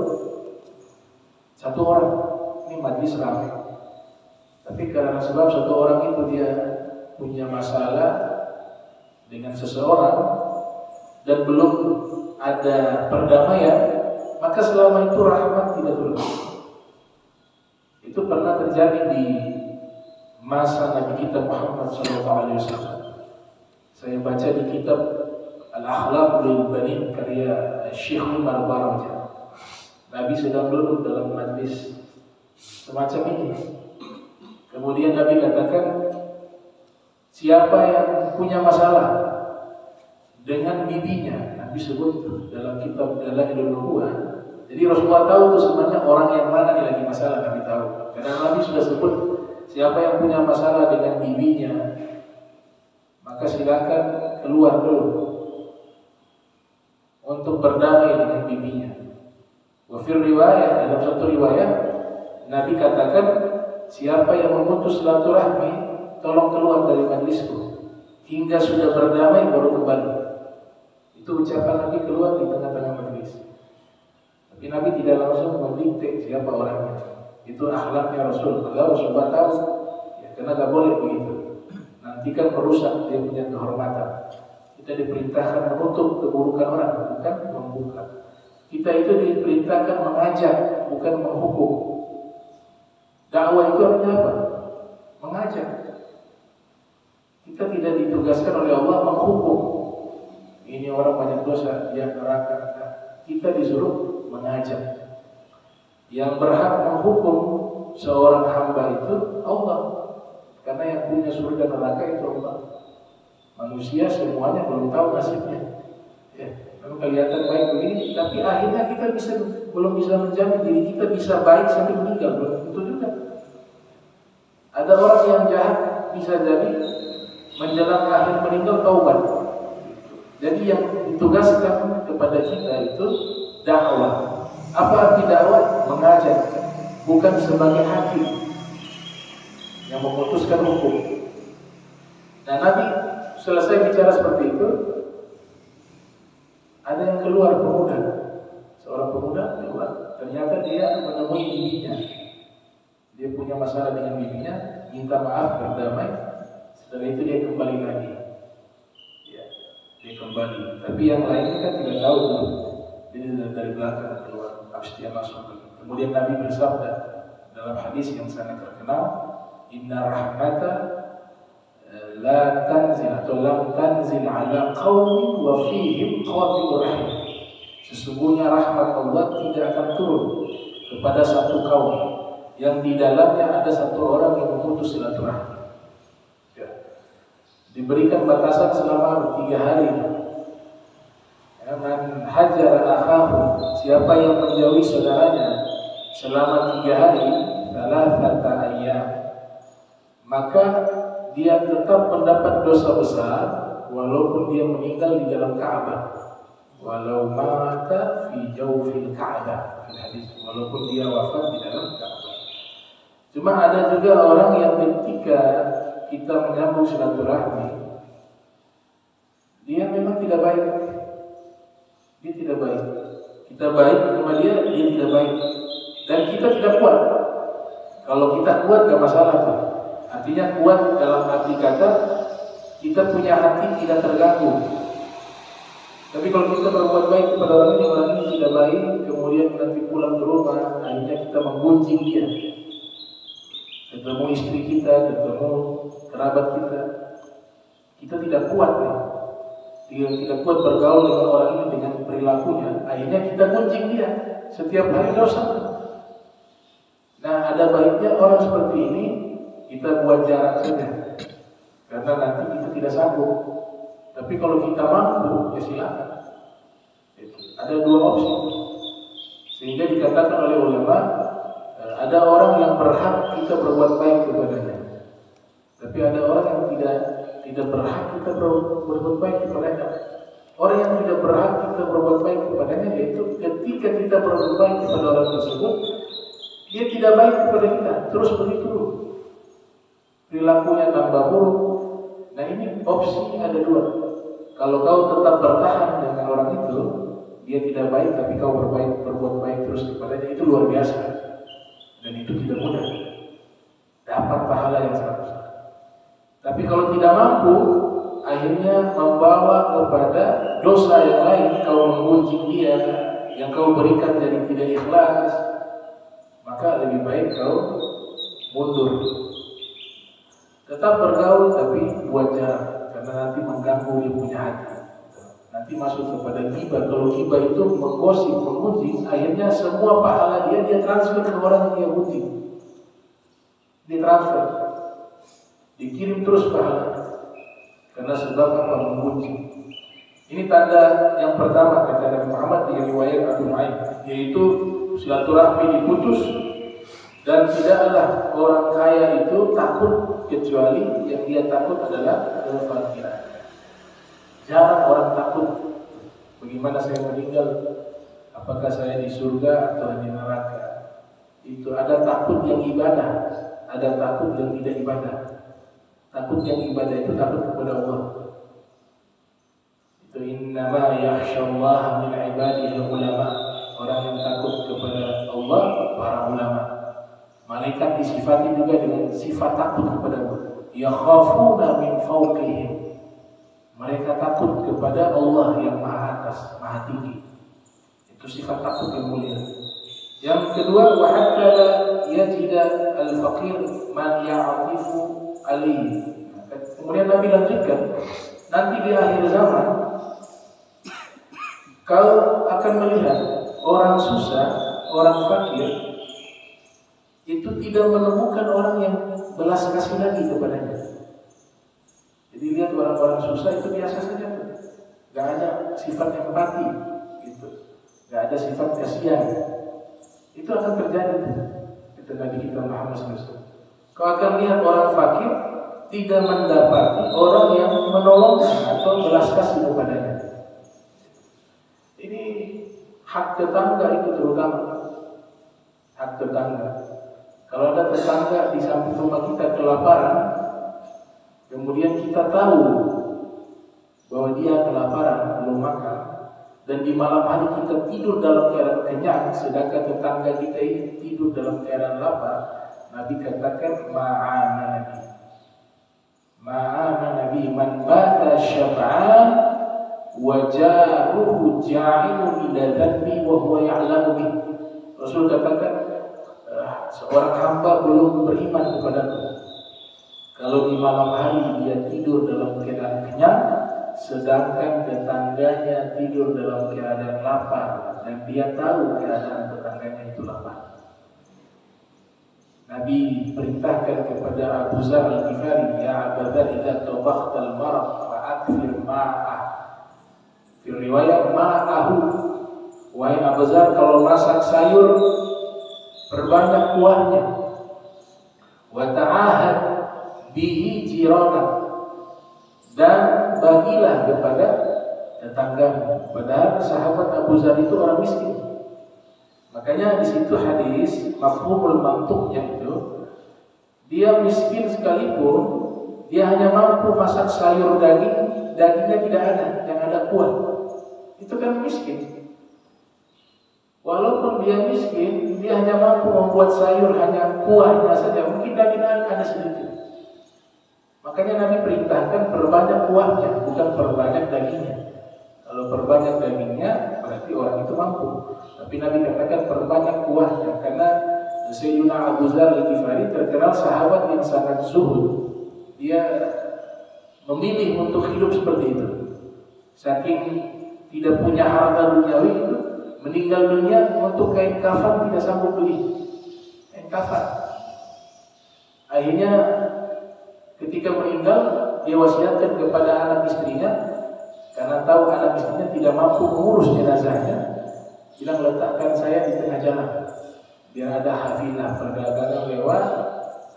A: Satu orang, ini majlis ramai, tapi karena sebab satu orang itu dia punya masalah dengan seseorang dan belum ada perdamaian, maka selama itu rahmat tidak turun. Itu pernah terjadi di masa Nabi kita Muhammad SAW. Saya baca di kitab Al-Akhlaq lil Banin karya Syekh Umar Baramja. Nabi sedang duduk dalam majlis semacam ini. Kemudian Nabi katakan, siapa yang punya masalah dengan bibinya, Nabi sebut dalam kitab Dalailun Nubuwah. Jadi Rasulullah tahu itu sebenarnya orang yang mana yang lagi masalah, Nabi tahu. Karena Nabi sudah sebut siapa yang punya masalah dengan bibinya, maka silakan keluar dulu untuk berdamai dengan bibinya. Wafir riwayat, dalam satu riwayat Nabi katakan, siapa yang memutus silaturahmi, tolong keluar dari majlisku hingga sudah berdamai baru kembali. Itu ucapan Nabi keluar di tengah-tengah majlis. Tapi Nabi tidak langsung mendikte siapa orangnya. Itu akhlaknya Rasul. Kalau Rasulullah tahu, ya, karena gak boleh begitu. Nanti kan merusak dia punya kehormatan. Kita diperintahkan menutup keburukan orang, bukan membuka. Kita itu diperintahkan mengajak, bukan menghukum. Dakwah itu artinya apa? Mengajak. Kita tidak ditugaskan oleh Allah menghukum. Ini orang banyak dosa, dia neraka. Kita disuruh mengajak. Yang berhak menghukum seorang hamba itu Allah. Karena yang punya surga dan neraka itu Allah. Manusia semuanya belum tahu nasibnya. Ya, kelihatan baik begini, tapi akhirnya kita belum bisa menjamin diri kita bisa baik sampai meninggal. Belum tentu juga. Ada orang yang jahat bisa jadi menjelang akhir meninggal taubat. Jadi yang ditugaskan kepada kita itu dakwah. Apa arti dakwah? Mengajak, bukan sebagai hakim yang memutuskan hukum. Nah, Nabi selesai bicara seperti itu, ada yang keluar pemuda, seorang pemuda keluar. Ternyata dia menemui bibinya. Dia punya masalah dengan bibinya, minta maaf, berdamai. Setelah itu dia kembali lagi. Ya, dia kembali. Tapi yang lainnya kan tidak tahu dulu. Dia dari belakang keluar, habis dia masuk. Kemudian Nabi bersabda dalam hadis yang sangat terkenal, Inna rahmata la tanzil atau lam tanzil ala qaumin wa fihim qati'ur rahim. Sesungguhnya rahmat Allah tidak akan turun kepada satu kaum yang di dalamnya ada satu orang yang memutus silaturahmi. Ya. Diberikan batasan selama 3 hari. Man hajar akhahu, siapa yang menjauhi saudaranya selama 3 hari, thalathata ayyam, maka dia tetap mendapat dosa besar walaupun dia meninggal di dalam Ka'bah. Walau mata fi jawfil Ka'bah, walaupun dia wafat di dalam Ka'bah. Cuma ada juga orang yang ketika kita menyambung silaturahmi, dia memang tidak baik. Dia tidak baik. Kita baik sama dia tidak baik. Dan kita tidak kuat. Kalau kita kuat gak masalah tuh. Artinya kuat dalam arti kata kita punya hati tidak terganggu. Tapi kalau kita berbuat baik kepada orang ini tidak baik, kemudian nanti pulang ke rumah, akhirnya kita menggunjing dia. Ketemu istri kita, ketemu kerabat kita tidak kuat nih. Tidak kuat bergaul dengan orang ini dengan perilakunya, akhirnya kita gunjing dia. setiap hari dosa. Nah, ada baiknya orang seperti ini kita buat jarak saja, karena nanti kita tidak sanggup. Tapi kalau kita mampu, ya silakan. Ada dua opsi. Sehingga dikatakan oleh ulama, ada orang yang berhak kita berbuat baik kepadanya, tapi ada orang yang tidak berhak kita berbuat baik kepadanya. Orang yang tidak berhak kita berbuat baik kepadanya, yaitu ketika kita berbuat baik kepada orang tersebut, dia tidak baik kepada kita, terus begitu, perilakunya tambah buruk. Nah, ini opsi ada dua. Kalau kau tetap bertahan dengan orang itu, dia tidak baik, tapi kau berbuat baik terus kepadanya, itu luar biasa. Dan itu tidak mudah dapat pahala yang sangat besar. Tapi kalau tidak mampu, akhirnya membawa kepada dosa yang lain. Kau mengunjing dia, yang kau berikan jadi tidak ikhlas, maka lebih baik kau mundur. Tetap bergaul tapi buat jarak, karena nanti mengganggu dia punya hati. Nanti masuk kepada ghibah. Kalau ghibah itu menggosip, mengunjing, akhirnya semua pahala dia transfer ke orang yang dia gunjing. Ditransfer, dikirim terus pahala, karena sebab apa? Mengunjing. Ini tanda yang pertama kata Nabi Muhammad di riwayat Abu Nuaim, yaitu silaturahmi diputus. Dan tidaklah orang kaya itu takut, kecuali yang dia takut adalah kefakiran. Jarang orang takut bagaimana saya meninggal, apakah saya di surga atau di neraka. Itu ada takut yang ibadah, ada takut yang tidak ibadah. Takut yang ibadah itu takut kepada Allah. Itu innama yakhsyallaha min ibadihi ulama. Orang yang takut kepada Allah, para ulama. Malaikat disifati juga dengan sifat takut kepada Allah. Yakhafuna min fawqihim. Mereka takut kepada Allah yang maha atas, maha tinggi. Itu sifat takut yang mulia. Yang kedua, wa hatta yajida al-faqir man ya'tifu alaihi. Kemudian Nabi lanjutkan, nanti di akhir zaman kau akan melihat orang susah, orang fakir itu tidak menemukan orang yang belas kasih lagi kepadanya. Jadi lihat orang-orang susah itu biasa saja, gak ada sifat empati, gitu. Gak ada sifat kasihan. Itu akan terjadi. Itu Nabi kita Muhammad SAW. Kau akan lihat orang fakir tidak mendapati orang yang menolongnya atau belas kasih kepadanya. Ini hak tetangga itu terutama. Hak tetangga. Kalau ada tetangga di samping rumah kita kelaparan, kemudian kita tahu bahwa dia kelaparan, belum makan, dan di malam hari kita tidur dalam keadaan kenyang, sedangkan tetangga kita ini tidur dalam keadaan lapar, Nabi katakan ma'ana Nabi man bata syab'an wa jaruhu ja'imu ila dhanbi wa huwa ya'lamu bih. Rasul katakan, seorang hamba belum beriman kepadaku kalau di malam hari dia tidur dalam keadaan kenyang, sedangkan tetangganya tidur dalam keadaan lapar, dan dia tahu keadaan tetangganya itu lapar. Nabi perintahkan kepada Abu Zar al-Ghifari, ya Abu Zar, idza tabakhtal maraq fa'akthir ma'ah. Di riwayat ma'ahu, wahai Abu Zar, kalau masak sayur perbanyak kuahnya. Wa ta'ahad bihi jirana, dan bagilah kepada tetanggamu. Padahal sahabat Abu Zar itu orang miskin. Makanya di situ hadis mafhumul mantuqnya itu, dia miskin sekalipun dia hanya mampu masak sayur dagingnya tidak ada, yang ada kuah. Itu kan miskin. Walaupun dia miskin, dia hanya mampu membuat sayur hanya kuahnya saja, mungkin dagingnya ada sedikit. Makanya Nabi perintahkan perbanyak kuahnya, bukan perbanyak dagingnya. Kalau perbanyak dagingnya berarti orang itu mampu. Tapi Nabi katakan perbanyak kuahnya, karena Sayyidina Abu Zar al-Ghifari terkenal sahabat yang sangat zuhud. Dia memilih untuk hidup seperti itu. Saking tidak punya harta duniawi itu, meninggal dunia untuk kain kafan tidak sanggup beli kain kafan. Akhirnya ketika meninggal dia wasiatkan kepada anak istrinya, karena tahu anak istrinya tidak mampu mengurus jenazahnya, bilang letakkan saya di tengah jalan biar ada hafilah perdagangan lewat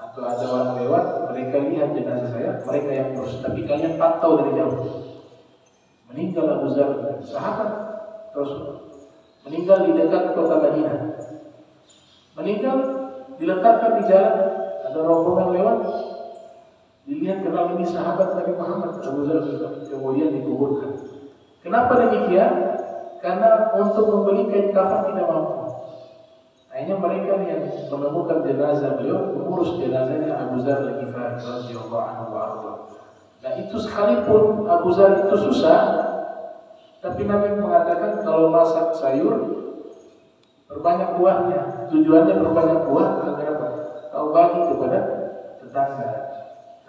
A: atau ada orang lewat, mereka lihat jenazah saya, mereka yang urus, tapi kalian pantau dari jauh. Meninggal Abu Dzar, sahabat Rasul, meninggal di dekat kota Madinah. Meninggal diletakkan di jalan, ada rombongan lewat, dilihat kenal ini sahabat Nabi Muhammad. Abu Dzar kemudian dikuburkan. Kenapa demikian? Karena untuk membeli kain kafan tidak mampu. Akhirnya mereka yang menemukan jenazah beliau, mengurus jenazahnya Abu Dzar Al-Ghifari radhiyallahu anhu wa arda. Nah itu sekalipun Abu Dzar itu susah, tapi Nabi mengatakan kalau masak sayur perbanyak buahnya. Tujuannya perbanyak buah agar apa? Kau bagi kepada tetangga.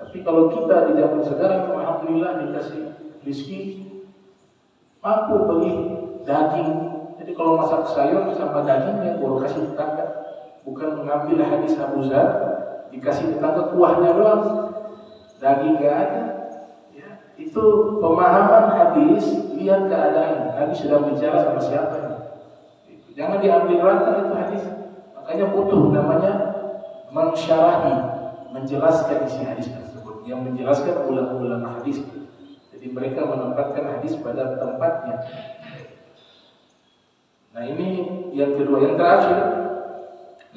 A: Tapi kalau kita di zaman sekarang, alhamdulillah dikasih rezeki, mampu beli daging. Jadi kalau masak sayur sama dagingnya baru kasih tetangga. Bukan mengambil hadis Abu Dzar dikasih tetangga kuahnya doang, daging gak ada. Ya, itu pemahaman hadis, lihat keadaan. Nabi sedang bicara sama siapa nih? Jangan diambil rata itu hadis. Makanya butuh namanya mensyarahi, menjelaskan isi hadis tersebut. Yang menjelaskan ulama-ulama hadis. Jadi mereka menempatkan hadis pada tempatnya. Nah ini yang kedua. Yang terakhir,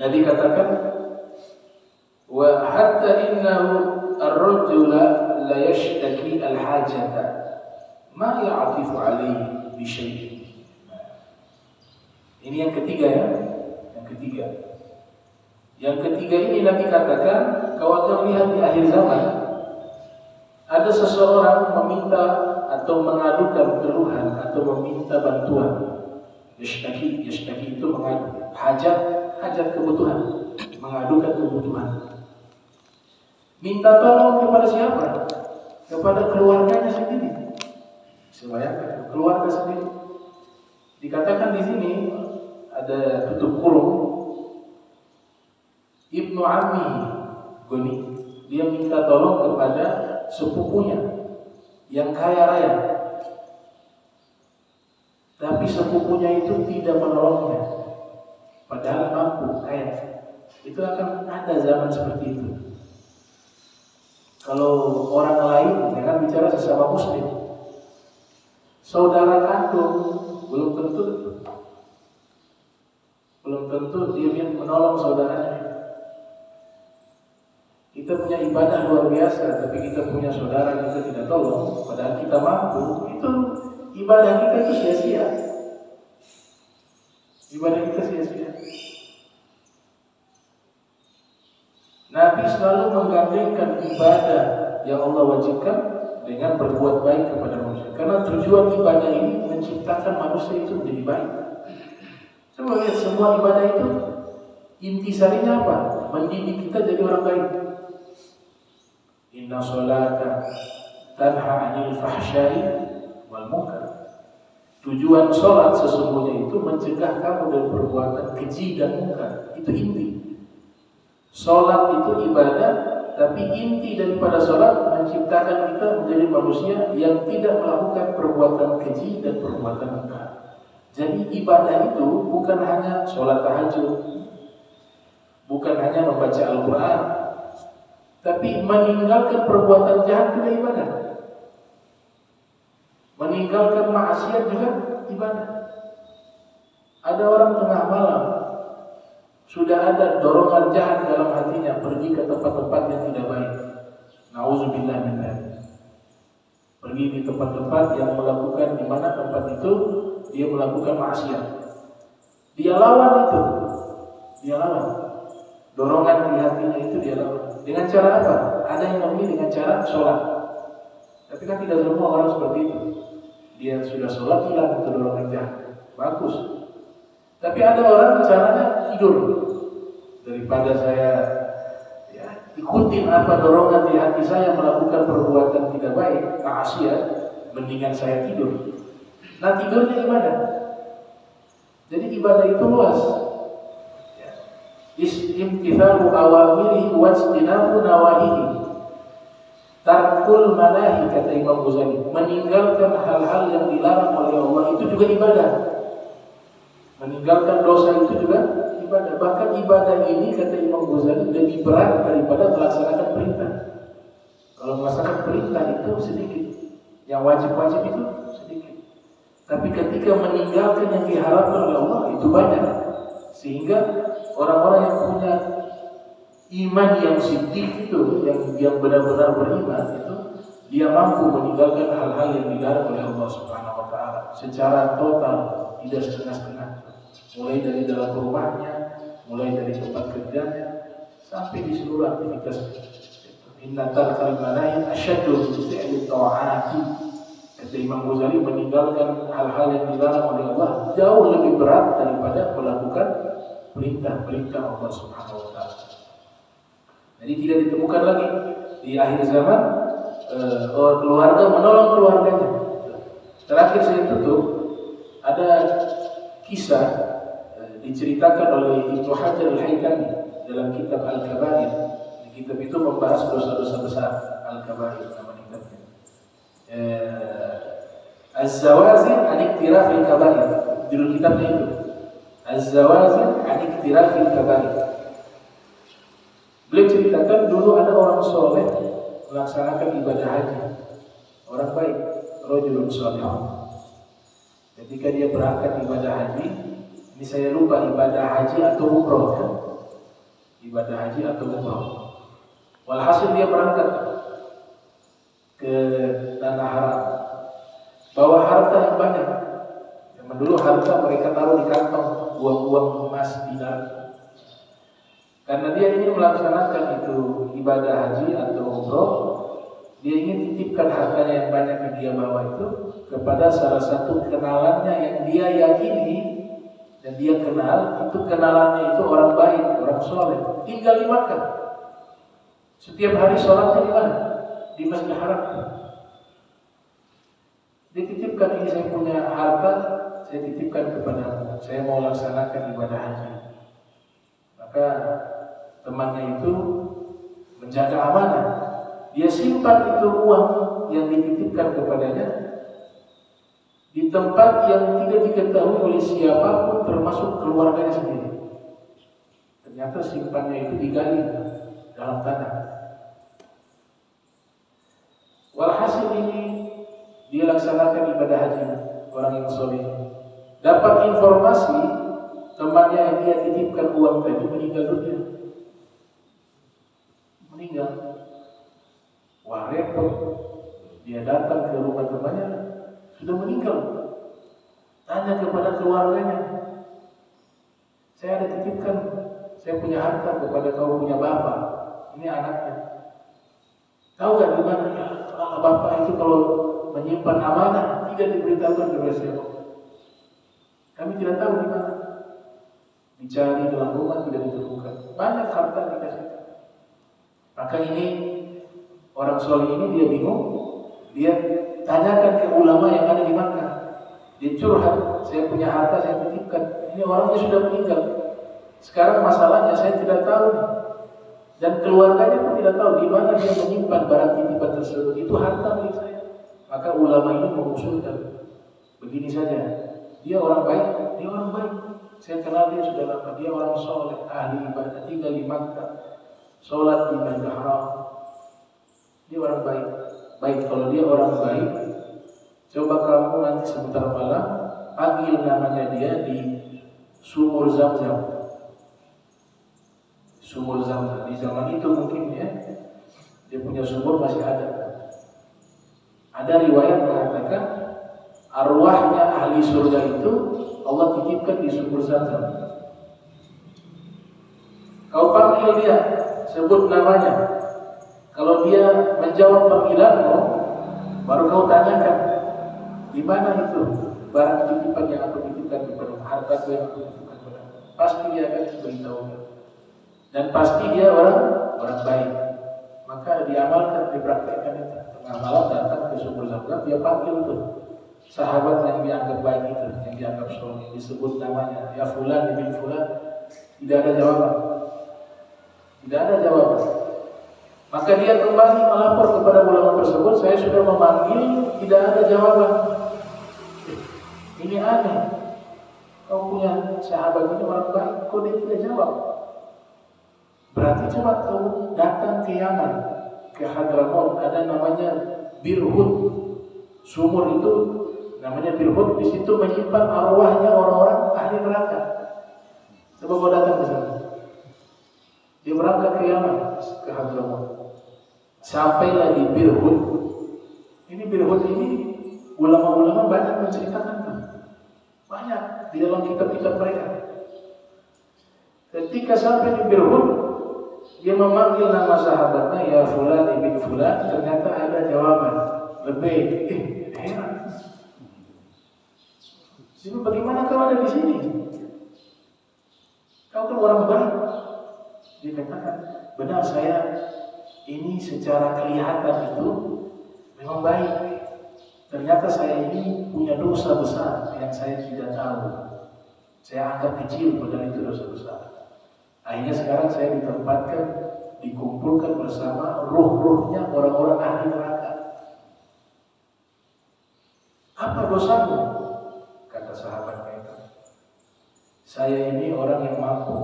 A: Nabi katakan, wa hatta innahu ar-rajula la yashtaki al-hajata ma ya'tifu alaihi bi syai'in. Ini yang ketiga ya. Yang ketiga ini Nabi katakan, kalau kita lihat di akhir zaman, ada seseorang meminta atau mengadukan keluhan atau meminta bantuan. Yashtaki itu mengadu, hajat kebutuhan, mengadukan kebutuhan. Minta tolong kepada siapa? Kepada keluarganya sendiri. Sebayangkan, keluarga sendiri. Dikatakan di sini ada tutup kurung, Ibnu Ammi Goni, dia minta tolong kepada sepupunya yang kaya raya. Tapi sepupunya itu tidak menolongnya, padahal mampu, kaya. Itu akan ada zaman seperti itu. Kalau orang lain, jangan bicara sesama muslim. Saudara kandung belum tentu dia menolong saudaranya. Kita punya ibadah luar biasa, tapi kita punya saudara kita tidak tolong, padahal kita mampu. Itu ibadah kita itu sia-sia. Ibadah kita sia-sia. Nabi selalu menggandengkan ibadah yang Allah wajibkan dengan berbuat baik kepada manusia. Karena tujuan ibadah ini menciptakan manusia itu menjadi baik. Coba lihat semua ibadah itu intisarinya apa? Mendidik kita jadi orang baik. Inna sholata tanha 'anil fahsya'i wal munkar. Tujuan sholat sesungguhnya itu mencegah kamu dari perbuatan keji dan munkar. Itu inti. Sholat itu ibadah, tapi inti daripada sholat menciptakan kita menjadi manusia yang tidak melakukan perbuatan keji dan perbuatan munkar. Jadi ibadah itu bukan hanya sholat tahajud, bukan hanya membaca Al-Quran, tapi meninggalkan perbuatan jahat juga ibadah. Meninggalkan maksiat juga ibadah. Ada orang tengah malam sudah ada dorongan jahat dalam hatinya, pergi ke tempat-tempat yang tidak baik. Nauzubillah min dzalik. Pergi di tempat-tempat yang melakukan, di mana tempat itu dia melakukan maksiat. Dia lawan itu. Dia lawan. Dorongan di hatinya itu dia lawan. Dengan cara apa? Ada yang memilih dengan cara sholat. Tapi kan tidak semua orang seperti itu. Dia sudah sholat, hilang itu dorongan jahat. Bagus. Tapi ada orang caranya tidur. Daripada saya ikutin apa dorongan di hati saya melakukan perbuatan tidak baik, maksiat, mendingan saya tidur. Nah tidurnya ibadah. Jadi ibadah itu luas. Imtithalu awamirihi wa ijtinabu nawahihi. Tarkul manahi, kata Imam Ghazali, meninggalkan hal-hal yang dilarang oleh Allah itu juga ibadah. Meninggalkan dosa itu juga ibadah. Bahkan ibadah ini, kata Imam Ghazali, lebih berat daripada melaksanakan perintah. Kalau melaksanakan perintah itu sedikit, yang wajib-wajib itu sedikit. Tapi ketika meninggalkan yang diharapkan oleh Allah itu banyak. Sehingga orang-orang yang punya iman yang siddiq itu, yang benar-benar beriman itu, dia mampu meninggalkan hal-hal yang dilarang oleh Allah Subhanahu wa taala secara total, tidak setengah-setengah. Mulai dari dalam rumahnya, mulai dari tempat kerjanya, sampai di seluruh aktivitasnya. Inna tarkal manahi asyaddu min fi'li ta'ati. Kata Imam Ghazali, meninggalkan hal-hal yang dilarang oleh Allah jauh lebih berat daripada melakukan perintah-perintah Allah Subhanahu wa taala. Jadi tidak ditemukan lagi di akhir zaman keluarga menolong keluarganya. Terakhir saya tutup, ada kisah diceritakan oleh Ibnu Hajar Al-Haytami dalam kitab Al-Kabair. Di kitab itu membahas dosa-dosa besar. Al-Kabair nama kitabnya. Az-Zawazin an Iktirafil Kabair. Judul kitabnya itu. Az-Zawazin an Iktirafil Kabair. Beliau ceritakan dulu ada orang soleh melaksanakan ibadah haji. Orang baik, rajulun soleh. Ketika dia berangkat ibadah haji, ini saya lupa ibadah haji atau umroh kan? Ibadah haji atau umroh. Walhasil dia berangkat ke tanah haram, bawa harta yang banyak. Yang dulu harta mereka taruh di kantong, uang-uang emas dinar. Karena dia ingin melaksanakan itu ibadah haji atau umroh, dia ingin titipkan hartanya yang banyak yang dia bawa itu kepada salah satu kenalannya yang dia yakini dan dia kenal, itu kenalannya itu orang baik, orang soleh, tinggal di Makkah. Setiap hari sholatnya di mana? Di Masjidil Haram. Dititipkan, ini saya punya harta, saya titipkan kepadamu, saya mau laksanakan ibadah haji. Maka temannya itu menjaga amanah. Dia simpan itu uang yang dititipkan kepadanya di tempat yang tidak diketahui oleh siapapun termasuk keluarganya sendiri. Ternyata simpannya itu digali dalam tanah. Walhasil ini dia laksanakan ibadah haji, orang yang soleh. Dapat informasi temannya yang dia titipkan uang tadi meninggal dunia. Meninggal. Wah, repot. Dia datang ke rumah temannya, sudah meninggal. Tanya kepada keluarganya, saya ada titipkan, saya punya harta kepada kau punya bapak. Ini anaknya. Tahu gak di mana? Bapak itu kalau menyimpan amanah tidak diberitahukan kepada siapa. Kami tidak tahu di mana. Dicari dalam rumah tidak ditemukan. Banyak harta dikasih. Maka ini orang soleh ini dia bingung. Dia tanyakan ke ulama yang ada di Makkah. Dia curhat, saya punya harta, saya titipkan. Ini orangnya sudah meninggal. Sekarang masalahnya saya tidak tahu. Dan keluarganya pun tidak tahu di mana dia menyimpan barang titipan tersebut. Itu harta milik saya. Maka ulama ini mengusulkan, begini saja. Dia orang baik, dia orang baik. Saya kenal dia sudah lama. Dia orang soleh, ahli ibadah, tinggal di Makkah, sholat di Masjidil Haram. Dia orang baik. Baik, kalau dia orang baik, coba kamu nanti sebentar malam panggil namanya dia di sumur Zam-Zam. Sumur Zam-Zam di zaman itu mungkin ya, dia punya sumur masih ada. Ada riwayat mengatakan arwahnya ahli surga itu Allah titipkan di sumur Zam-Zam. Kau panggil dia, sebut namanya. Kalau dia menjawab panggilanmu, baru kau tanyakan, di mana itu barang titipan yang aku titipkan kepada harta yang aku titipkan kepada. Pasti dia akan beritahu. Dan pasti dia orang baik. Maka diamalkan, dipraktikkan itu. Tengah malam datang ke sumur Zam-Zam, dia panggil tuh sahabat yang dianggap baik itu, yang dianggap Arab Saudi, disebut namanya, ya fulan bin fulan, tidak ada jawaban. Tidak ada jawaban. Maka dia kembali melapor kepada ulama tersebut, saya sudah memanggil, tidak ada jawaban. Ini aneh. Kau punya sahabat ini orang baik, kok dia tidak jawab? Berarti coba kau datang ke Yaman, ke Hadramaut, ada namanya Birhut. Sumur itu namanya Birhut, di situ menyimpan arwahnya orang-orang ahli neraka. Coba kau datang ke sana. Dia berangkat ke Yaman, ke Hadramaut. Sampailah di Birhut. Ini Birhut ini ulama-ulama banyak menceritakan tuh. Banyak di dalam kitab-kitab mereka. Ketika sampai di Birhut, dia memanggil nama sahabatnya, ya fulan ibn fulan, ternyata ada jawaban. Lebih, heran. Jadi bagaimana kau ada di sini? Kau kan orang baik. Dia katakan, benar saya ini secara kelihatan itu memang baik. Ternyata saya ini punya dosa besar yang saya tidak tahu. Saya anggap kecil, padahal itu dosa besar. Akhirnya sekarang saya ditempatkan, dikumpulkan bersama ruh-ruhnya orang-orang ahli neraka. Apa dosamu? Kata sahabatnya itu. Saya ini orang yang mampu.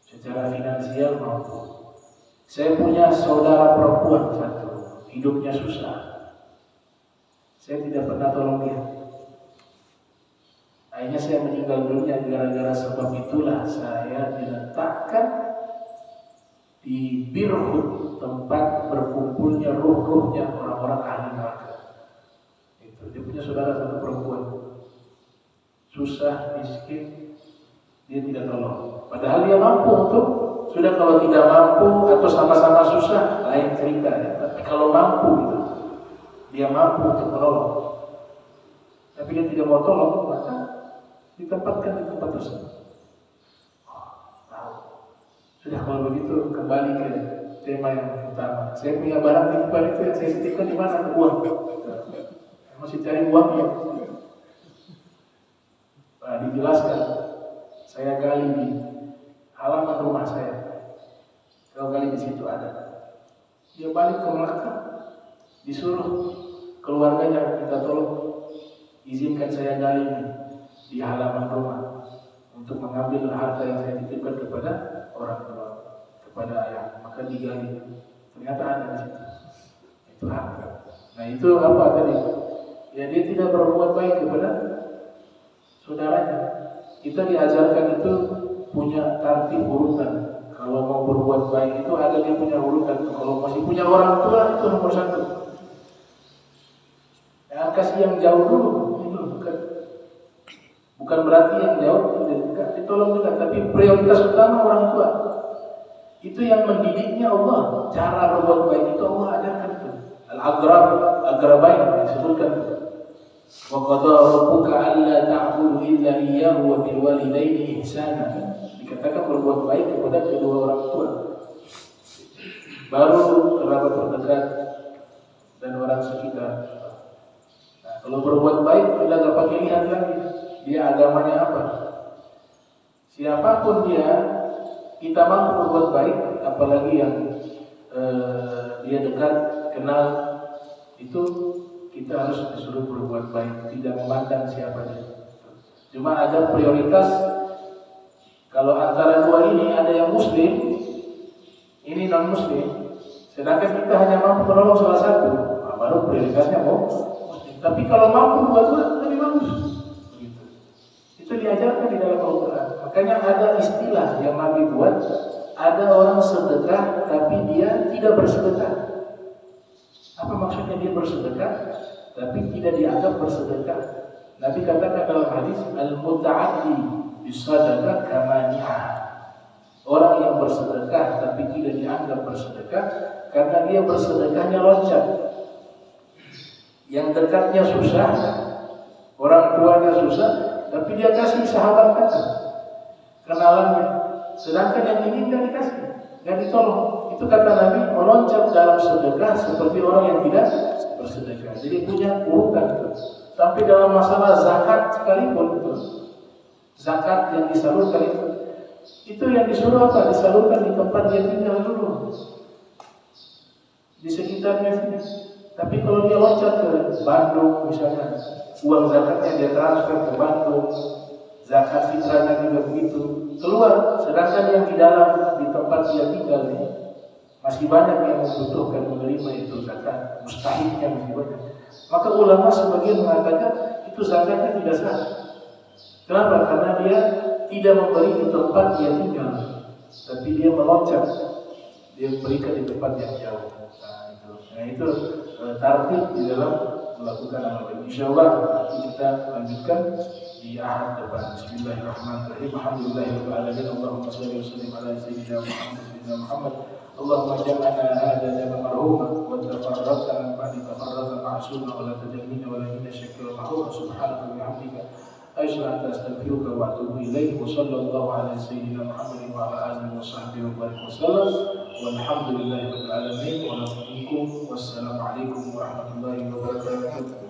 A: Secara finansial mampu. Saya punya saudara perempuan satu, hidupnya susah. Saya tidak pernah tolong dia. Akhirnya saya meninggal dunia gara-gara sebab itulah saya diletakkan di Birhut, tempat berkumpulnya ruh-ruhnya orang-orang ahli neraka. Itu dia punya saudara satu perempuan, susah, miskin, dia tidak tolong. Padahal dia mampu untuk, sudah kalau tidak mampu atau sama-sama susah lain cerita ya. Tapi kalau mampu gitu, dia mampu untuk menolong. Tapi dia tidak mau tolong, maka ditempatkan di tempat tersebut. Tahu. Sudah kalau begitu kembali ke tema yang utama. Saya punya barang di tempat itu yang saya titipkan di mana? Uang. Masih cari uang ya. Nah, dijelaskan. Saya gali di halaman rumah saya. Kalau gali di situ ada. Dia balik ke Melaka, disuruh keluarganya minta tolong izinkan saya gali di halaman rumah untuk mengambil harta yang saya titipkan kepada orang tua, kepada ayah. Maka digali, ternyata ada di situ. Itu harta. Nah itu apa tadi? Ya dia tidak berbuat baik kepada saudaranya. Kita diajarkan itu punya tertib urutan. Kalau mau berbuat baik itu ada dia punya urutan. Kalau masih punya orang tua itu nomor satu. Ya, kasih yang jauh dulu. Bukan berarti yang jauh tidak ditolong juga, tapi prioritas utama orang tua. Itu yang mendidiknya Allah. Cara berbuat baik itu Allah ajarkan itu. Al-Agrabain disebutkan. Wa qada rabbuka alla ta'budu illa iyyahu wa bil walidayni ihsana. Dikatakan berbuat baik kepada kedua orang tua. Baru kerabat terdekat dan orang sekitar. Nah, kalau berbuat baik sudah enggak pakai lihat lagi dia agamanya apa. Siapapun dia, kita mampu berbuat baik, apalagi yang dia dekat, kenal, itu kita harus disuruh berbuat baik, tidak memandang siapa dia. Cuma ada prioritas. Kalau antara dua ini ada yang muslim, ini non muslim, sedangkan kita hanya mampu menolong salah satu, nah, baru prioritasnya mau muslim. Tapi kalau mampu dua-dua lebih bagus. Itu diajarkan di dalam Al-Quran. Makanya ada istilah yang Nabi buat, ada orang sedekah tapi dia tidak bersedekah. Apa maksudnya dia bersedekah tapi tidak dianggap bersedekah? Nabi katakan dalam hadis, al-muta'addi bisadaqah kamani'ah. Orang yang bersedekah tapi tidak dianggap bersedekah karena dia bersedekahnya loncat. Yang dekatnya susah, orang tuanya susah, tapi dia kasih sahabat kata kenalannya. Sedangkan yang ini nggak dikasih, nggak ditolong. Itu kata Nabi, meloncat dalam sedekah seperti orang yang tidak bersedekah. Jadi punya urutan. Sampai dalam masalah zakat sekalipun itu, zakat yang disalurkan itu yang disuruh apa? Disalurkan di tempat dia tinggal dulu, di sekitarnya sini. Tapi kalau dia loncat ke Bandung misalnya, uang zakatnya dia transfer ke Bandung, zakat fitrahnya juga begitu, keluar. Sedangkan yang di dalam, di tempat dia tinggal ini, masih banyak yang membutuhkan menerima itu zakat, mustahilnya masih banyak. Maka ulama sebagian mengatakan itu zakatnya tidak sah. Kenapa? Karena dia tidak memberi di tempat dia tinggal, tapi dia meloncat, dia berikan di tempat yang jauh. Nah itu tartib di dalam melakukan amal baik. Insyaallah nanti kita lanjutkan di ahad depan. Bismillahirrahmanirrahim. Alhamdulillahirabbil alamin. Allahumma shalli wa sallim ala sayyidina Muhammad. Allahumma ja'alna hadha jaman marhuma wa tafarraqna min ba'di tafarraqan ma'suma wa la tajmina wa la minna syakira mahrum. Subhanaka wa bihamdika asyhadu an la ilaha illa anta astaghfiruka wa atubu ilaik. Wa sallallahu ala sayyidina Muhammad wa ala alihi wa sahbihi wa barik wasallam. Walhamdulillahirabbil alamin. Wa assalamu alaikum warahmatullahi wabarakatuh.